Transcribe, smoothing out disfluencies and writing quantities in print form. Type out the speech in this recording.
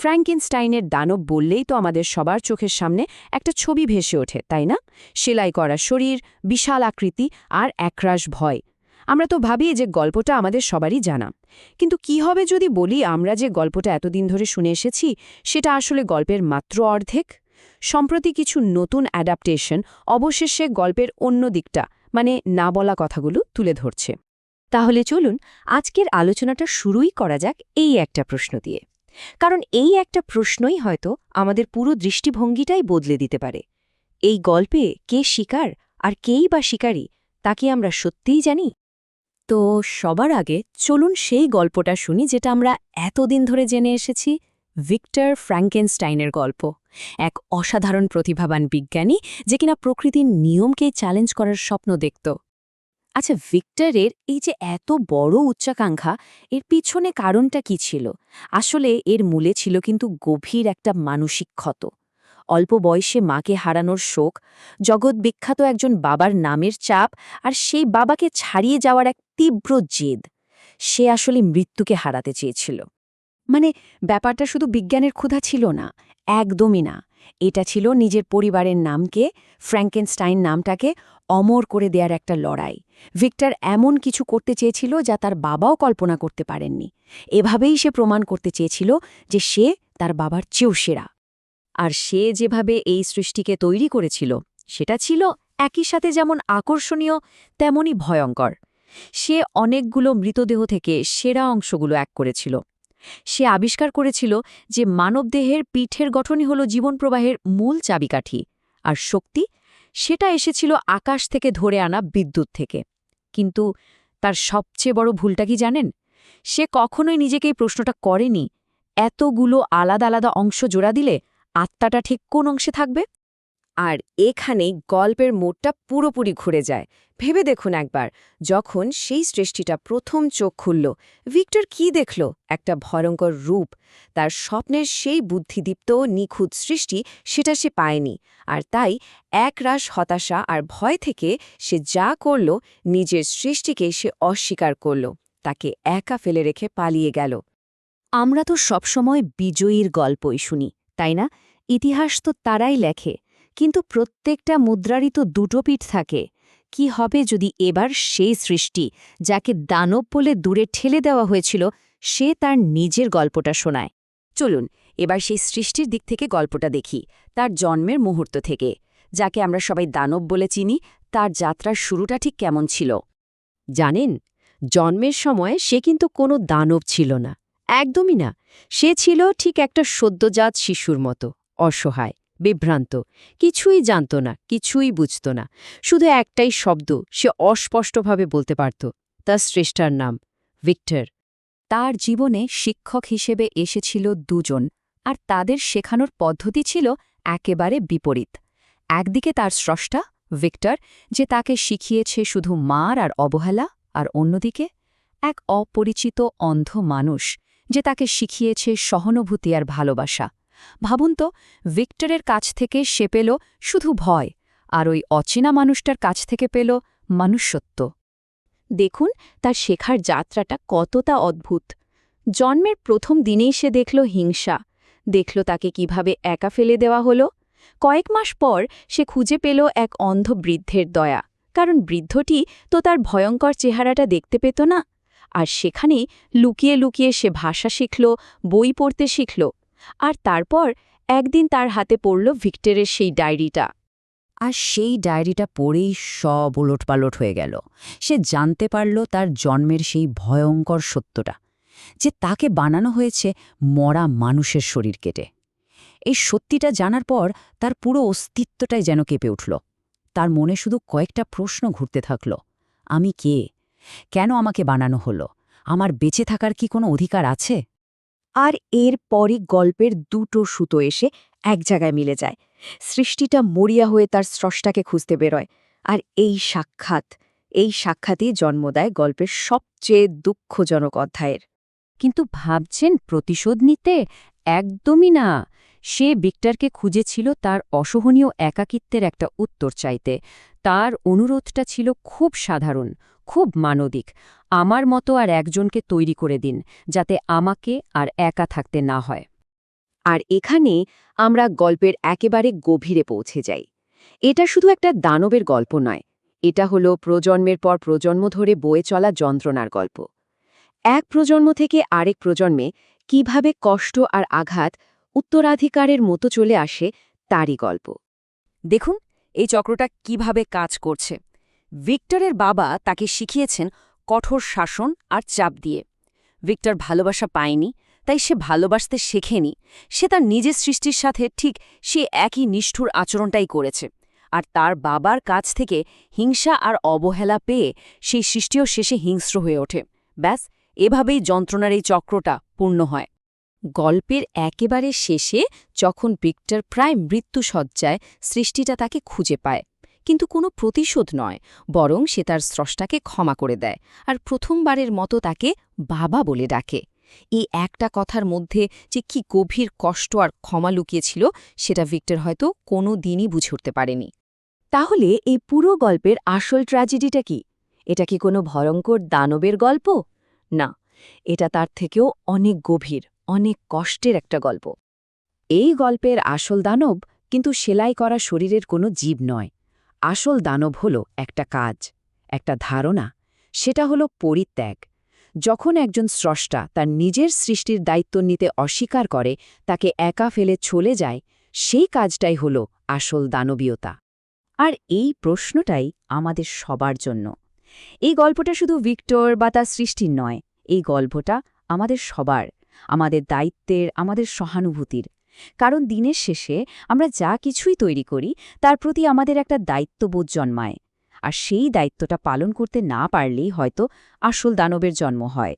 ফ্র্যাঙ্কেনস্টাইনের দানব বললেই তো আমাদের সবার চোখের সামনে একটা ছবি ভেসে ওঠে, তাই না? সেলাই করা শরীর, বিশাল আকৃতি আর একরাশ ভয়। আমরা তো ভাবি যে গল্পটা আমাদের সবারই জানা। কিন্তু কি হবে যদি বলি আমরা যে গল্পটা এতদিন ধরে শুনে এসেছি সেটা আসলে গল্পের মাত্র অর্ধেক? সম্প্রতি কিছু নতুন অ্যাডাপ্টেশন অবশেষে গল্পের অন্য দিকটা, মানে না বলা কথাগুলো তুলে ধরছে। তাহলে চলুন আজকের আলোচনাটা শুরুই করা যাক এই একটা প্রশ্ন দিয়ে। কারণ এই একটা প্রশ্নই হয়তো আমাদের পুরো দৃষ্টিভঙ্গিটাই বদলে দিতে পারে। এই গল্পে কে শিকার আর কেই বা শিকারী, তা কি আমরা সত্যিই জানি? তো সবার আগে চলুন সেই গল্পটা শুনি যেটা আমরা এতদিন ধরে জেনে এসেছি, ভিক্টর ফ্র্যাঙ্কেনস্টাইনের গল্প। এক অসাধারণ প্রতিভাবান বিজ্ঞানী যে কিনা প্রকৃতির নিয়মকেই চ্যালেঞ্জ করার স্বপ্ন দেখত। আচ্ছা, ভিক্টরের এই যে এত বড় উচ্চাকাঙ্ক্ষা, এর পিছনে কারণটা কি ছিল? আসলে এর মূলে ছিল কিন্তু গভীর একটা মানসিক ক্ষত। অল্প বয়সে মাকে হারানোর শোক, জগৎ বিখ্যাত একজন বাবার নামের চাপ, আর সেই বাবাকে ছাড়িয়ে যাওয়ার এক তীব্র জেদ। সে আসলে মৃত্যুকে হারাতে চেয়েছিল। মানে ব্যাপারটা শুধু বিজ্ঞানের ক্ষুধা ছিল না, একদমই না। এটা ছিল নিজের পরিবারের নামকে, ফ্র্যাঙ্কেনস্টাইন নামটাকে অমর করে দেওয়ার একটা লড়াই। ভিক্টর এমন কিছু করতে চেয়েছিল যা তার বাবাও কল্পনা করতে পারেননি। এভাবেই সে প্রমাণ করতে চেয়েছিল যে সে তার বাবার চেয়েও সেরা। আর সে যেভাবে এই সৃষ্টিকে তৈরি করেছিল সেটা ছিল একই সাথে যেমন আকর্ষণীয় তেমনই ভয়ঙ্কর। সে অনেকগুলো মৃতদেহ থেকে সেরা অংশগুলো এক করেছিল। সে আবিষ্কার করেছিল যে মানবদেহের পিঠের গঠনই হল জীবনপ্রবাহের মূল চাবিকাঠি, আর শক্তি সেটা এসেছিল আকাশ থেকে ধরে আনা বিদ্যুৎ থেকে। কিন্তু তার সবচেয়ে বড় ভুলটা কি জানেন? সে কখনোই নিজেকে এই প্রশ্নটা করেনি, এতগুলো আলাদা আলাদা অংশ জোড়া দিলে আত্মাটা ঠিক কোন অংশে থাকবে? আর এখানেই গল্পের মোড়টা পুরোপুরি ঘুরে যায়। ভেবে দেখুন একবার, যখন সেই সৃষ্টিটা প্রথম চোখ খুলল, ভিক্টর কি দেখল? একটা ভয়ঙ্কর রূপ। তার স্বপ্নের সেই বুদ্ধিদীপ্ত নিখুঁত সৃষ্টি সেটা সে পায়নি, আর তাই একরাশ হতাশা আর ভয় থেকে সে যা করল, নিজের সৃষ্টিকে সে অস্বীকার করল, তাকে একা ফেলে রেখে পালিয়ে গেল। আমরা তো সবসময় বিজয়ীর গল্পই শুনি, তাই না? ইতিহাস তো তারাই লেখে। কিন্তু প্রত্যেকটা মুদ্রারই তো দুটো পিঠ থাকে। কি হবে যদি এবার সেই সৃষ্টি, যাকে দানব বলে দূরে ঠেলে দেওয়া হয়েছিল, সে তার নিজের গল্পটা শোনায়? চলুন এবার সেই সৃষ্টির দিক থেকে গল্পটা দেখি, তার জন্মের মুহূর্ত থেকে। যাকে আমরা সবাই দানব বলে চিনি, তার যাত্রার শুরুটা ঠিক কেমন ছিল জানেন? জন্মের সময় সে কিন্তু কোনো দানব ছিল না, একদমই না। সে ছিল ঠিক একটা সদ্যজাত শিশুর মতো, অসহায়, বিভ্রান্ত, কিছুই জানত না, কিছুই বুঝত না। শুধু একটাই শব্দ সে অস্পষ্টভাবে বলতে পারত, তার স্রষ্টার নাম, ভিক্টর। তার জীবনে শিক্ষক হিসেবে এসেছিল দুজন, আর তাদের শেখানোর পদ্ধতি ছিল একেবারে বিপরীত। একদিকে তার স্রষ্টা ভিক্টর, যে তাকে শিখিয়েছে শুধু মার আর অবহেলা, আর অন্যদিকে এক অপরিচিত অন্ধ মানুষ, যে তাকে শিখিয়েছে সহানুভূতি আর ভালোবাসা। ভাবুন তো, ভিক্টরের কাছ থেকে সে পেল শুধু ভয়, আর ওই অচেনা মানুষটার কাছ থেকে পেল মনুষ্যত্ব। দেখুন তার শেখার যাত্রাটা কতটা অদ্ভুত। জন্মের প্রথম দিনেই সে দেখল হিংসা, দেখল তাকে কিভাবে একা ফেলে দেওয়া হলো। কয়েক মাস পর সে খুঁজে পেল এক অন্ধ বৃদ্ধের দয়া, কারণ বৃদ্ধটি তো তার ভয়ঙ্কর চেহারাটা দেখতে পেত না। আর সেখানেই লুকিয়ে লুকিয়ে সে ভাষা শিখল, বই পড়তে শিখল। আর তারপর একদিন তার হাতে পড়ল ভিক্টরের সেই ডায়েরিটা। আর সেই ডায়েরিটা পড়েই সব ওলটপালট হয়ে গেল। সে জানতে পারল তার জন্মের সেই ভয়ঙ্কর সত্যটা, যে তাকে বানানো হয়েছে মরা মানুষের শরীর কেটে। এই সত্যিটা জানার পর তার পুরো অস্তিত্বটাই যেন কেঁপে উঠল। তার মনে শুধু কয়েকটা প্রশ্ন ঘুরতে থাকল। আমি কে? কেন আমাকে বানানো হলো? আমার বেঁচে থাকার কি কোনো অধিকার আছে? আর এরপরই গল্পের দুটো সুতো এসে এক জায়গায় মিলে যায়। সৃষ্টিটা মরিয়া হয়ে তার স্রষ্টাকে খুঁজতে বেরোয়, আর এই সাক্ষাৎই জন্ম দেয় গল্পের সবচেয়ে দুঃখজনক অধ্যায়ের। কিন্তু ভাবছেন প্রতিশোধ নিতে? একদমই না। সে ভিক্টরকে খুঁজেছিল তার অসহনীয় একাকিত্বের একটা উত্তর চাইতে। তার অনুরোধটা ছিল খুব সাধারণ, খুব মানবিক। আমার মতো আর একজনকে তৈরি করে দিন, যাতে আমাকে আর একা থাকতে না হয়। আর এখানে আমরা গল্পের একেবারে গভীরে পৌঁছে যাই। এটা শুধু একটা দানবের গল্প নয়, এটা হলো প্রজন্মের পর প্রজন্ম ধরে বয়ে চলা যন্ত্রণার গল্প। এক প্রজন্ম থেকে আরেক প্রজন্মে কিভাবে কষ্ট আর আঘাত উত্তরাধিকারের মতো চলে আসে তারই গল্প। দেখুন এই চক্রটা কিভাবে কাজ করছে। ভিক্টরের বাবা তাকে শিখিয়েছেন কঠোর শাসন আর চাপ দিয়ে। ভিক্টর ভালোবাসা পায়নি, তাই সে ভালোবাসতে শেখেনি। সে তার নিজের সৃষ্টির সাথে ঠিক সে একই নিষ্ঠুর আচরণটাই করেছে। আর তার বাবার কাছ থেকে হিংসা আর অবহেলা পেয়ে সেই সৃষ্টিও শেষে হিংস্র হয়ে ওঠে। ব্যাস, এভাবেই যন্ত্রণার এই চক্রটা পূর্ণ হয়। গল্পের একেবারে শেষে যখন ভিক্টর প্রায় মৃত্যুসজ্জায়, সৃষ্টিটা তাকে খুঁজে পায়, কিন্তু কোনো প্রতিশোধ নয়, বরং সে তার স্রষ্টাকে ক্ষমা করে দেয় আর প্রথমবারের মতো তাকে বাবা বলে ডাকে। এই একটা কথার মধ্যে যে কি গভীর কষ্ট আর ক্ষমা লুকিয়েছিল সেটা ভিক্টর হয়তো কোনো দিনই বুঝে উঠতে পারেনি। তাহলে এই পুরো গল্পের আসল ট্র্যাজেডিটা কি? এটা কি কোনো ভয়ঙ্কর দানবের গল্প? না, এটা তার থেকেও অনেক গভীর, অনেক কষ্টের একটা গল্প। এই গল্পের আসল দানব কিন্তু সেলাই করা শরীরের কোনো জীব নয়। আসল দানব হল একটা কাজ, একটা ধারণা। সেটা হলো পরিত্যাগ। যখন একজন স্রষ্টা তার নিজের সৃষ্টির দায়িত্ব নিতে অস্বীকার করে, তাকে একা ফেলে চলে যায়, সেই কাজটাই হল আসল দানবীয়তা। আর এই প্রশ্নটাই আমাদের সবার জন্য। এই গল্পটা শুধু ভিক্টর বা তার সৃষ্টির নয়, এই গল্পটা আমাদের সবার, আমাদের দায়িত্বের, আমাদের সহানুভূতির। কারণ দিনের শেষে আমরা যা কিছুই তৈরি করি তার প্রতি আমাদের একটা দায়িত্ববোধ জন্মায়। আর সেই দায়িত্বটা পালন করতে না পারলেই হয়তো আসল দানবের জন্ম হয়।